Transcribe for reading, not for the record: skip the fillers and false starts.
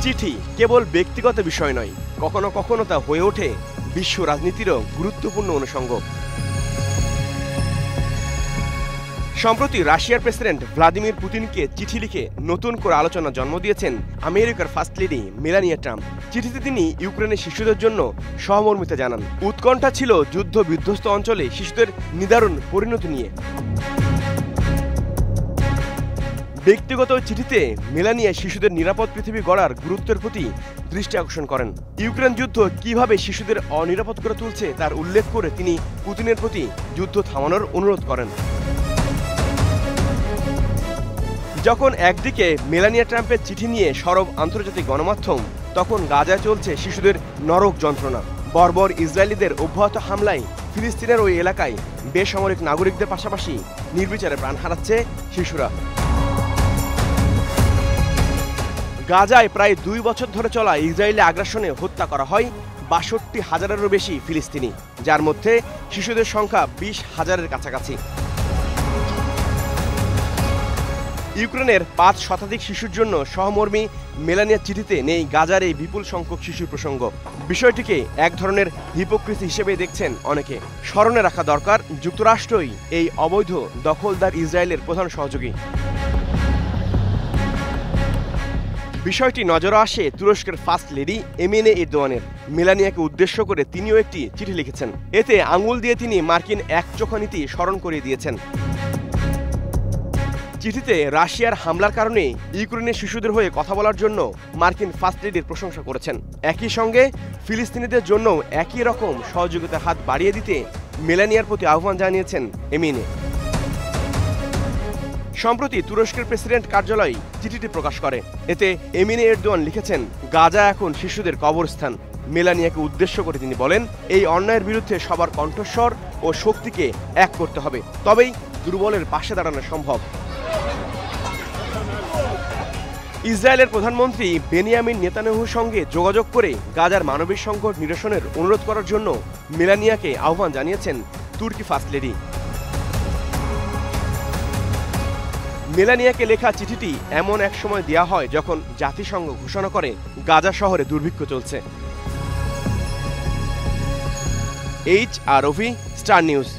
চিঠি কেবল ব্যক্তিগত বিষয় নয়, কখনো কখনো তা হয়ে ওঠে বিশ্ব রাজনীতিরও গুরুত্বপূর্ণ অনুষঙ্গ। সম্প্রতি রাশিয়ার প্রেসিডেন্ট ভ্লাদিমির পুতিনকে চিঠি লিখে নতুন করে আলোচনা জন্ম দিয়েছেন আমেরিকার ফার্স্ট লেডি মেলানিয়া ট্রাম্প। চিঠিতে তিনি ইউক্রেনের শিশুদের জন্য সহমর্মিতা জানান। উৎকণ্ঠা ছিল যুদ্ধ বিধ্বস্ত অঞ্চলে শিশুদের নিদারুণ পরিণতি নিয়ে। ব্যক্তিগত চিঠিতে মেলানিয়া শিশুদের নিরাপদ পৃথিবী গড়ার গুরুত্বের প্রতি দৃষ্টি আকর্ষণ করেন। ইউক্রেন যুদ্ধ কিভাবে শিশুদের অনিরাপদ করে তুলছে তার উল্লেখ করে তিনি পুতিনের প্রতি যুদ্ধ থামানোর অনুরোধ করেন। যখন একদিকে মেলানিয়া ট্রাম্পের চিঠি নিয়ে সরব আন্তর্জাতিক গণমাধ্যম, তখন গাজায় চলছে শিশুদের নরক যন্ত্রণা। বর্বর ইসরায়েলিদের অব্যাহত হামলায় ফিলিস্তিনের ওই এলাকায় বেসামরিক নাগরিকদের পাশাপাশি নির্বিচারে প্রাণ হারাচ্ছে শিশুরা। গাজায় প্রায় 2 বছর ধরে চলা ইসরায়েলি আগ্রাসনে হত্যা করা হয় ৬২,০০০-এরও বেশি ফিলিস্তিনি, যার মধ্যে শিশুদের সংখ্যা ২০,০০০-এর কাছাকাছি। ইউক্রেনের ৫ শতাধিক শিশুর জন্য সহমর্মী মেলানিয়ার চিঠিতে নেই গাজার এই বিপুল সংখ্যক শিশুর প্রসঙ্গ। বিষয়টিকে এক ধরনের হিপোক্রিসি হিসেবে দেখছেন অনেকে। স্মরণে রাখা দরকার, যুক্তরাষ্ট্রই এই অবৈধ দখলদার ইসরায়েলের প্রধান সহযোগী। বিষয়টি নজরে আসে তুরস্কের ফার্স্ট লেডি এমিনে এরদোয়ানের। মেলানিয়াকে উদ্দেশ্য করে তিনিও একটি চিঠি লিখেছেন। এতে আঙুল দিয়ে তিনি মার্কিন একচোখা নীতি স্মরণ করিয়ে দিয়েছেন। চিঠিতে রাশিয়ার হামলার কারণে ইউক্রেনের শিশুদের হয়ে কথা বলার জন্য মার্কিন ফার্স্ট লেডির প্রশংসা করেছেন। একই সঙ্গে ফিলিস্তিনিদের জন্য একই রকম সহযোগিতার হাত বাড়িয়ে দিতে মেলানিয়ার প্রতি আহ্বান জানিয়েছেন এমিনে। সম্প্রতি তুরস্কের প্রেসিডেন্ট কার্যালয় চিঠিটি প্রকাশ করে। এতে এমিনে এরদোয়ান লিখেছেন, গাজা এখন শিশুদের কবরস্থান। মেলানিয়াকে উদ্দেশ্য করে তিনি বলেন, এই অন্যায়ের বিরুদ্ধে সবার কণ্ঠস্বর ও শক্তিকে এক করতে হবে, তবেই দুর্বলের পাশে দাঁড়ানো সম্ভব। ইসরায়েলের প্রধানমন্ত্রী বেনিয়ামিন নেতানিয়াহুর সঙ্গে যোগাযোগ করে গাজার মানবিক সংকট নিরসনের অনুরোধ করার জন্য মেলানিয়াকে আহ্বান জানিয়েছেন তুর্কি ফার্স্ট লেডি। মেলানিয়াকে লেখা চিঠিটি এমন এক সময় দেয়া হয় যখন জাতিসংঘ ঘোষণা করে গাজা শহরে দুর্ভিক্ষ চলছে। HR Rafi, star news.